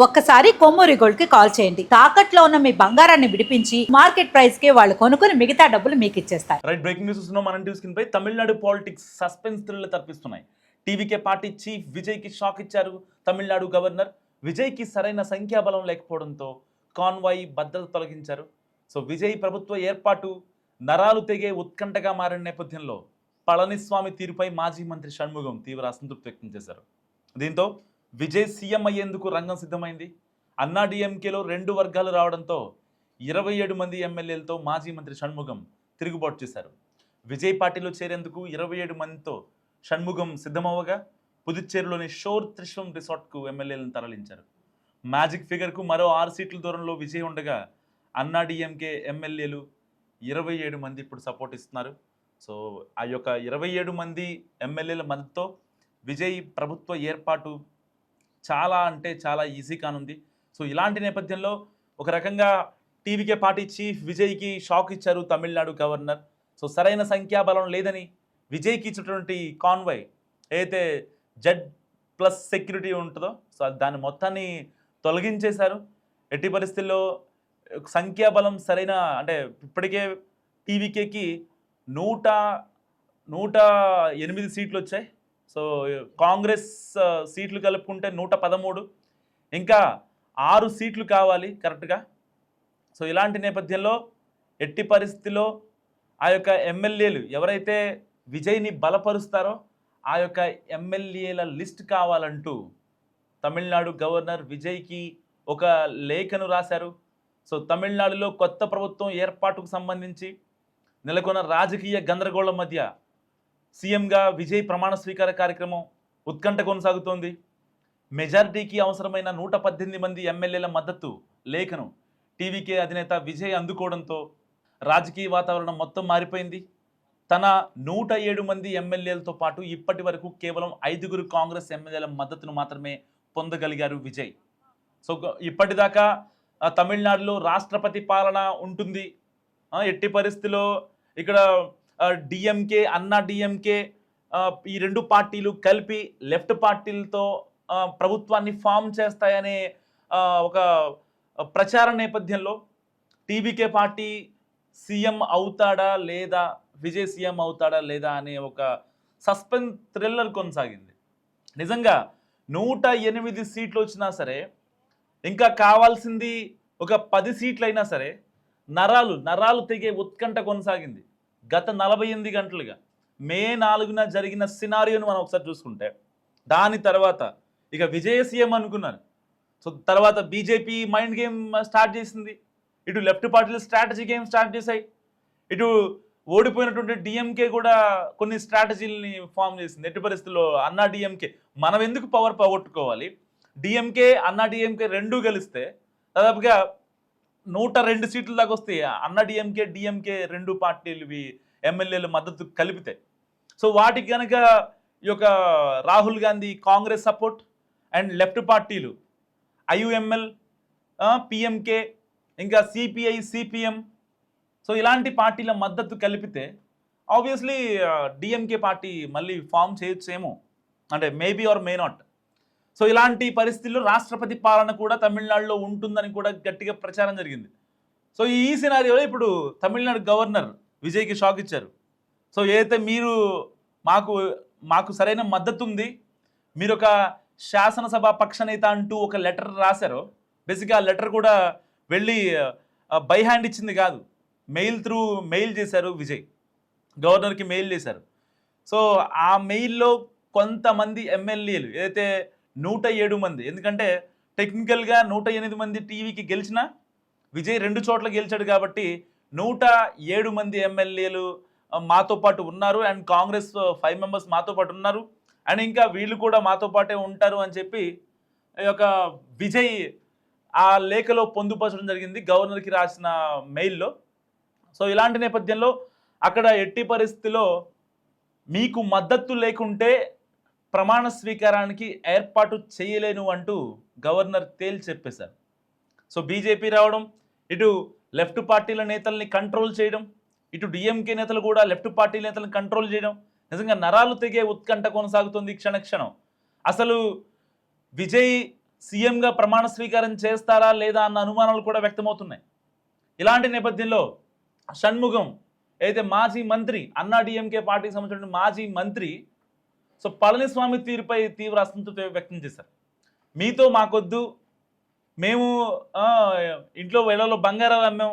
ఒక్కసారి కొమ్మూరి గోల్డ్ కి కాల్ చేయండి. తాకట్లో ఉన్న మీ బంగారాన్ని విడిపించి మార్కెట్ ప్రైస్ కి వాళ్ళు కొనుక్కుని మిగతా డబ్బులు మీకు ఇచ్చేస్తారు. రైట్, బ్రేకింగ్ న్యూస్ చూస్తున్నాం. మన టీవీ స్క్రీన్ పై తమిళనాడు పాలిటిక్స్ సస్పెన్స్ థ్రిల్లర్ తప్పిస్తున్నాయి. టీవీకే పార్టీ చీఫ్ విజయ్ కి షాక్ ఇచ్చారు తమిళనాడు గవర్నర్. విజయ్ కి సరైన సంఖ్యాబలం లేకపోవడంతో కాన్వాయ్ భద్రత తొలగించారు. సో విజయ్ ప్రభుత్వ ఏర్పాటు నరాలు తెగే ఉత్కంఠగా మారిన నేపథ్యంలో పళనిస్వామి తీరుపై మాజీ మంత్రి షణ్ముగం తీవ్ర అసంతృప్తి వ్యక్తం చేశారు. దీంతో విజయ్ సీఎం అయ్యేందుకు రంగం సిద్ధమైంది. అన్నా డిఎంకేలో 2 వర్గాలు రావడంతో 27 మంది ఎమ్మెల్యేలతో మాజీ మంత్రి షణ్ముగం తిరుగుబాటు చేశారు. విజయ్ పార్టీలో చేరేందుకు 27 మందితో షణ్ముగం సిద్ధమవ్వగా పుదుచ్చేరిలోని షోర్ త్రిశూలం రిసార్ట్కు ఎమ్మెల్యేలను తరలించారు. మ్యాజిక్ ఫిగర్కు మరో 6 సీట్ల దూరంలో విజయ్ ఉండగా అన్నా డిఎంకే ఎమ్మెల్యేలు 27 మంది ఇప్పుడు సపోర్ట్ ఇస్తున్నారు. సో ఆ యొక్క 27 మంది ఎమ్మెల్యేల మద్దతుతో విజయ్ ప్రభుత్వ ఏర్పాటు చాలా అంటే చాలా ఈజీ కానుంది. సో ఇలాంటి నేపథ్యంలో ఒక రకంగా టీవీకే పార్టీ చీఫ్ విజయ్కి షాక్ ఇచ్చారు తమిళనాడు గవర్నర్. సో సరైన సంఖ్యాబలం లేదని విజయ్కి ఇచ్చినటువంటి కాన్వాయ్ ఏదైతే Z+ సెక్యూరిటీ ఉంటుందో సో దాన్ని మొత్తాన్ని తొలగించేశారు. ఎట్టి పరిస్థితుల్లో సంఖ్యాబలం సరైన అంటే ఇప్పటికే టీవీకేకి 108 సీట్లు వచ్చాయి. సో కాంగ్రెస్ సీట్లు కలుపుకుంటే 113, ఇంకా 6 సీట్లు కావాలి కరెక్ట్గా. సో ఇలాంటి నేపథ్యంలో ఎట్టి పరిస్థితిలో ఆ యొక్క ఎమ్మెల్యేలు ఎవరైతే విజయ్ని బలపరుస్తారో ఆ యొక్క ఎమ్మెల్యేల లిస్ట్ కావాలంటూ తమిళనాడు గవర్నర్ విజయ్కి ఒక లేఖను రాశారు. సో తమిళనాడులో కొత్త ప్రభుత్వం ఏర్పాటుకు సంబంధించి నెలకొన్న రాజకీయ గందరగోళం మధ్య సీఎంగా విజయ్ ప్రమాణ స్వీకార కార్యక్రమం ఉత్కంఠ కొనసాగుతోంది. మెజారిటీకి అవసరమైన 118 మంది ఎమ్మెల్యేల మద్దతు లేఖను టీవీకే అధినేత విజయ్ అందుకోవడంతో రాజకీయ వాతావరణం మొత్తం మారిపోయింది. తన 107 మంది ఎమ్మెల్యేలతో పాటు ఇప్పటి వరకు కేవలం 5 కాంగ్రెస్ ఎమ్మెల్యేల మద్దతును మాత్రమే పొందగలిగారు విజయ్. సో ఇప్పటిదాకా తమిళనాడులో రాష్ట్రపతి పాలన ఉంటుంది. ఎట్టి పరిస్థితిలో ఇక్కడ డిఎంకే అన్నా డిఎంకే ఈ 2 పార్టీలు కలిపి లెఫ్ట్ పార్టీలతో ప్రభుత్వాన్ని ఫామ్ చేస్తాయనే ఒక ప్రచార నేపథ్యంలో టీవీకే పార్టీ సీఎం అవుతాడా లేదా, విజయ్ సీఎం అవుతాడా లేదా అనే ఒక సస్పెన్స్ థ్రిల్లర్ కొనసాగింది. నిజంగా 108 సీట్లు వచ్చినా సరే, ఇంకా కావాల్సింది ఒక 10 సీట్లు అయినా సరే నరాలు తెగే ఉత్కంఠ కొనసాగింది. గత 48 గంటలుగా మే 4న జరిగిన సినారియోను మనం ఒకసారి చూసుకుంటే దాని తర్వాత ఇక విజయ్ సీఎం అనుకున్నారు. సో తర్వాత బీజేపీ మైండ్ గేమ్ స్టార్ట్ చేసింది, ఇటు లెఫ్ట్ పార్టీలు స్ట్రాటజీ గేమ్ స్టార్ట్ చేశాయి, ఇటు ఓడిపోయినటువంటి డిఎంకే కూడా కొన్ని స్ట్రాటజీలని ఫామ్ చేసింది. ఎట్టి పరిస్థితుల్లో అన్నా డిఎంకే మనం ఎందుకు పవర్ పోగొట్టుకోవాలి, డిఎంకే అన్నా డిఎంకే 2 కలిస్తే దాదాపుగా 102 సీట్ల దాకా వస్తాయి. అన్నా డిఎంకే 2 పార్టీలు ఎమ్మెల్యేల మద్దతు కలిపితే. సో వాటికి కనుక ఈ యొక్క Rahul Gandhi Congress support and left పార్టీలు ఐయుఎంఎల్, పిఎంకే, ఇంకా సిపిఐ, సిపిఎం, సో ఇలాంటి పార్టీల మద్దతు కలిపితే ఆబ్వియస్లీ డిఎంకే పార్టీ మళ్ళీ ఫామ్ చేయొచ్చేమో, అంటే maybe or may not. So ఇలాంటి పరిస్థితుల్లో రాష్ట్రపతి పాలన కూడా తమిళనాడులో ఉంటుందని కూడా గట్టిగా ప్రచారం జరిగింది. సో ఈ సినారియోలో ఇప్పుడు తమిళనాడు గవర్నర్ విజయ్కి షాక్ ఇచ్చారు. సో ఏదైతే మీరు మాకు సరైన మద్దతు ఉంది, మీరు ఒక శాసనసభ పక్షనేత అంటూ ఒక లెటర్ రాశారో, బేసిక్గా ఆ లెటర్ కూడా వెళ్ళి బై హ్యాండ్ ఇచ్చింది కాదు, మెయిల్ చేశారు విజయ్, గవర్నర్కి మెయిల్ చేశారు. సో ఆ మెయిల్లో కొంతమంది ఎమ్మెల్యేలు ఏదైతే 107 మంది, ఎందుకంటే టెక్నికల్గా 108 మంది టీవీకి గెలిచినా విజయ్ 2 చోట్ల గెలిచాడు కాబట్టి 107 మంది ఎమ్మెల్యేలు మాతో పాటు ఉన్నారు, అండ్ కాంగ్రెస్ 5 మెంబర్స్ మాతో పాటు ఉన్నారు, అండ్ ఇంకా వీళ్ళు కూడా మాతో పాటే ఉంటారు అని చెప్పి ఈ యొక్క విజయ్ ఆ లేఖలో పొందుపరచడం జరిగింది గవర్నర్కి రాసిన మెయిల్లో. సో ఇలాంటి నేపథ్యంలో అక్కడ ఎట్టి పరిస్థితిలో మీకు మద్దతు లేకుంటే ప్రమాణ స్వీకారానికి ఏర్పాటు చేయలేను అంటూ గవర్నర్ తేల్చి చెప్పేశారు. సో బీజేపీ రావడం, ఇటు లెఫ్ట్ పార్టీల నేతల్ని కంట్రోల్ చేయడం, ఇటు డిఎంకే నేతలు కూడా లెఫ్ట్ పార్టీ నేతలను కంట్రోల్ చేయడం, నిజంగా నరాలు తెగే ఉత్కంఠ కొనసాగుతుంది క్షణక్షణం. అసలు విజయ్ సీఎంగా ప్రమాణ స్వీకారం చేస్తారా లేదా అన్న అనుమానాలు కూడా వ్యక్తమవుతున్నాయి. ఇలాంటి నేపథ్యంలో షణ్ముగం అయితే మాజీ మంత్రి, అన్నా డిఎంకే పార్టీకి సంబంధించిన మాజీ మంత్రి, సో పళనిస్వామి తీరుపై తీవ్ర అసంతృప్తి వ్యక్తం చేశారు. మీతో మాకొద్దు, మేము ఇంట్లో వేళలో బంగారాలు అమ్మాం,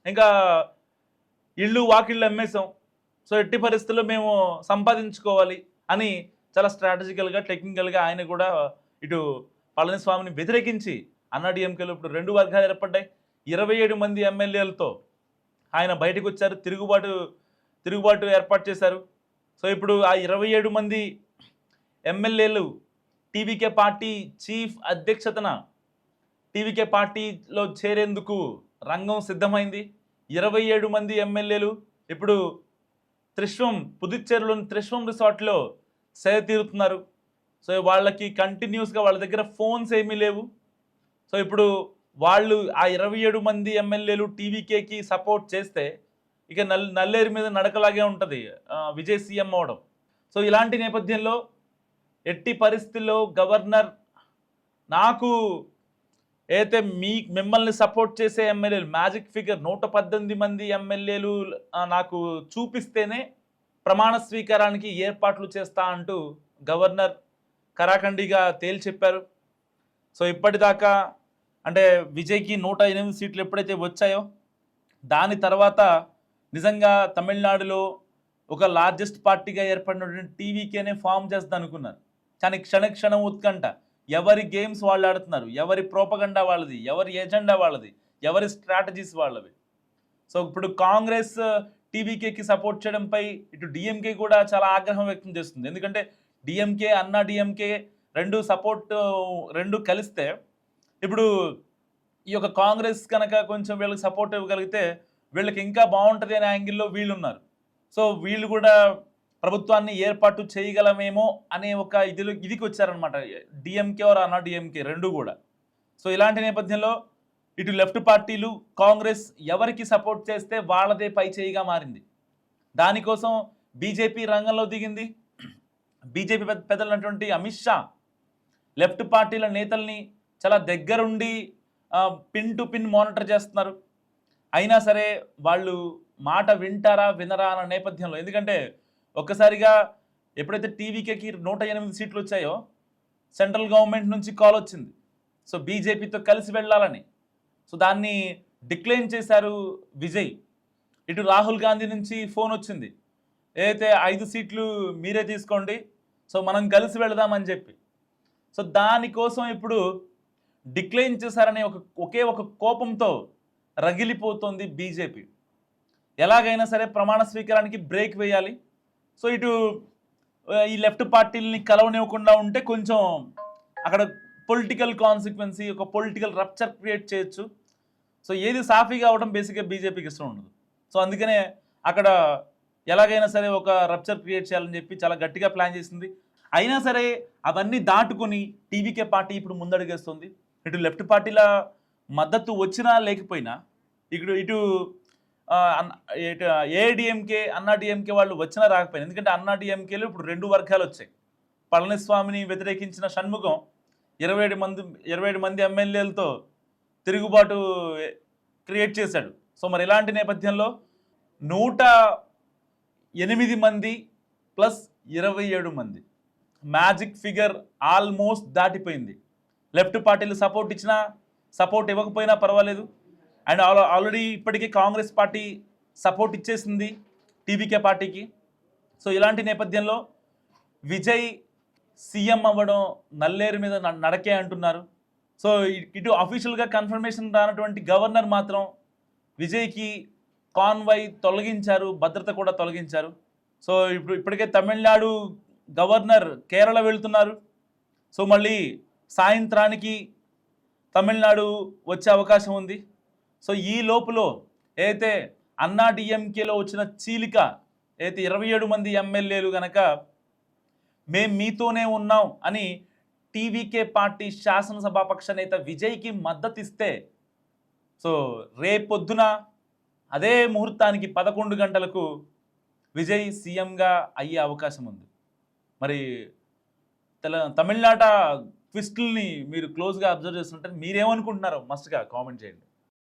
ఇంకా ఇళ్ళు వాకిళ్ళు అమ్మేసాం, సో ఎట్టి పరిస్థితుల్లో మేము సంపాదించుకోవాలి అని చాలా స్ట్రాటజికల్గా టెక్నికల్గా ఆయన కూడా ఇటు పళనిస్వామిని వ్యతిరేకించి అన్నాడీఎంకేలో ఇప్పుడు 2 వర్గాలు ఏర్పడ్డాయి. 27 మంది ఎమ్మెల్యేలతో ఆయన బయటకు వచ్చారు, తిరుగుబాటు ఏర్పాటు చేశారు. సో ఇప్పుడు ఆ 27 మంది ఎమ్మెల్యేలు టీవీకే పార్టీ చీఫ్ అధ్యక్షతన టీవీకే పార్టీలో చేరేందుకు రంగం సిద్ధమైంది. 27 మంది ఎమ్మెల్యేలు ఇప్పుడు పుదుచ్చేరిలోని త్రిశ్వం రిసార్ట్లో సేద తీరుతున్నారు. సో వాళ్ళకి కంటిన్యూస్గా వాళ్ళ దగ్గర ఫోన్స్ ఏమీ లేవు. సో ఇప్పుడు వాళ్ళు ఆ 27 మంది ఎమ్మెల్యేలు టీవీకేకి సపోర్ట్ చేస్తే ఇక నల్లేరు మీద నడకలాగే ఉంటుంది విజయ్ సీఎం అవడం. సో ఇలాంటి నేపథ్యంలో ఎట్టి పరిస్థితుల్లో గవర్నర్ నాకు అయితే మిమ్మల్ని సపోర్ట్ చేసే ఎమ్మెల్యేలు మ్యాజిక్ ఫిగర్ 118 మంది ఎమ్మెల్యేలు నాకు చూపిస్తేనే ప్రమాణ స్వీకారానికి ఏర్పాట్లు చేస్తా అంటూ గవర్నర్ కరాఖండిగా తేల్చి చెప్పారు. సో ఇప్పటిదాకా అంటే విజయ్కి 108 సీట్లు ఎప్పుడైతే వచ్చాయో దాని తర్వాత నిజంగా తమిళనాడులో ఒక లార్జెస్ట్ పార్టీగా ఏర్పడినటువంటి టీవీకేనే ఫామ్ చేస్తా అనుకున్నారు. కానీ క్షణక్షణం ఉత్కంఠ, ఎవరి గేమ్స్ వాళ్ళు ఆడుతున్నారు, ఎవరి ప్రోపగండా వాళ్ళది, ఎవరి ఎజెండా వాళ్ళది, ఎవరి స్ట్రాటజీస్ వాళ్ళవి. సో ఇప్పుడు కాంగ్రెస్ టీవీకేకి సపోర్ట్ చేయడంపై ఇటు డిఎంకే కూడా చాలా ఆగ్రహం వ్యక్తం చేస్తుంది. ఎందుకంటే డిఎంకే, అన్నా డిఎంకే రెండు కలిస్తే ఇప్పుడు ఈ యొక్క కాంగ్రెస్ కనుక కొంచెం వీళ్ళకి సపోర్ట్ ఇవ్వగలిగితే వీళ్ళకి ఇంకా బాగుంటుంది అనే యాంగిల్లో వీళ్ళు ఉన్నారు. సో వీళ్ళు కూడా ప్రభుత్వాన్ని ఏర్పాటు చేయగలమేమో అనే ఒక ఇదికి వచ్చారనమాట డిఎంకే ఆర్ అన్నా డిఎంకే రెండు కూడా. సో ఇలాంటి నేపథ్యంలో ఇటు లెఫ్ట్ పార్టీలు కాంగ్రెస్ ఎవరికి సపోర్ట్ చేస్తే వాళ్ళదే పై చేయిగా మారింది. దానికోసం బీజేపీ రంగంలో దిగింది. బీజేపీ పెద్దలైనటువంటి అమిత్ షా లెఫ్ట్ పార్టీల నేతల్ని చాలా దగ్గరుండి పిన్ టు పిన్ మానిటర్ చేస్తున్నారు. అయినా సరే వాళ్ళు మాట వింటారా వినరా అన్న నేపథ్యంలో, ఎందుకంటే ఒక్కసారిగా ఎప్పుడైతే టీవీకేకి 108 సీట్లు వచ్చాయో సెంట్రల్ గవర్నమెంట్ నుంచి కాల్ వచ్చింది, సో బీజేపీతో కలిసి వెళ్ళాలని. సో దాన్ని డిక్లైన్ చేశారు విజయ్. ఇటు రాహుల్ గాంధీ నుంచి ఫోన్ వచ్చింది, ఏదైతే 5 సీట్లు మీరే తీసుకోండి, సో మనం కలిసి వెళదామని చెప్పి. సో దానికోసం ఇప్పుడు డిక్లైన్ చేశారనే ఒకే ఒక కోపంతో రగిలిపోతుంది బీజేపీ. ఎలాగైనా సరే ప్రమాణ స్వీకారానికి బ్రేక్ వేయాలి. సో ఇటు ఈ లెఫ్ట్ పార్టీలని కలవనివ్వకుండా ఉంటే కొంచెం అక్కడ పొలిటికల్ కాన్సిక్వెన్సీ, ఒక పొలిటికల్ రప్చర్ క్రియేట్ చేయొచ్చు. సో ఏది సాఫీగా అవడం బేసిక్గా బీజేపీకి ఇష్టం ఉండదు. సో అందుకనే అక్కడ ఎలాగైనా సరే ఒక రప్చర్ క్రియేట్ చేయాలని చెప్పి చాలా గట్టిగా ప్లాన్ చేసింది. అయినా సరే అవన్నీ దాటుకొని టీవీకే పార్టీ ఇప్పుడు ముందడుగేస్తుంది. ఇటు లెఫ్ట్ పార్టీల మద్దతు వచ్చినా లేకపోయినా ఇటు ఏఐడిఎంకే, అన్నా డిఎంకే వాళ్ళు వచ్చినా రాకపోయినా, ఎందుకంటే అన్నా డిఎంకేలో ఇప్పుడు 2 వర్గాలు వచ్చాయి. పళనిస్వామిని వ్యతిరేకించిన షణ్ముగం 27 మంది ఎమ్మెల్యేలతో తిరుగుబాటు క్రియేట్ చేశాడు. సో మరి ఇలాంటి నేపథ్యంలో 108 మంది ప్లస్ 27 మంది మ్యాజిక్ ఫిగర్ ఆల్మోస్ట్ దాటిపోయింది. లెఫ్ట్ పార్టీలు సపోర్ట్ ఇచ్చినా సపోర్ట్ ఇవ్వకపోయినా పర్వాలేదు. అండ్ ఆల్రెడీ ఇప్పటికే కాంగ్రెస్ పార్టీ సపోర్ట్ ఇచ్చేసింది టీవీకే పార్టీకి. సో ఇలాంటి నేపథ్యంలో విజయ్ సీఎం అవ్వడం నల్లేరు మీద నడకే అంటున్నారు. సో ఇటు అఫీషియల్గా కన్ఫర్మేషన్ రానటువంటి గవర్నర్ మాత్రం విజయ్కి కాన్వాయ్ తొలగించారు, భద్రత కూడా తొలగించారు. సో ఇప్పటికే తమిళనాడు గవర్నర్ కేరళ వెళ్తున్నారు. సో మళ్ళీ సాయంత్రానికి తమిళనాడు వచ్చే అవకాశం ఉంది. సో ఈ లోపులో ఏదైతే అన్నా డిఎంకేలో వచ్చిన చీలిక, ఏదైతే 27 మంది ఎమ్మెల్యేలు కనుక మేము మీతోనే ఉన్నాం అని టీవీకే పార్టీ శాసనసభాపక్ష నేత విజయ్కి మద్దతు ఇస్తే, సో రేపొద్దున అదే ముహూర్తానికి 11 గంటలకు విజయ్ సీఎంగా అయ్యే అవకాశం ఉంది. మరి తమిళనాట ట్విస్టుల్ని మీరు క్లోజ్గా అబ్జర్వ్ చేస్తుంటే మీరేమనుకుంటున్నారో మస్ట్గా కామెంట్ చేయండి.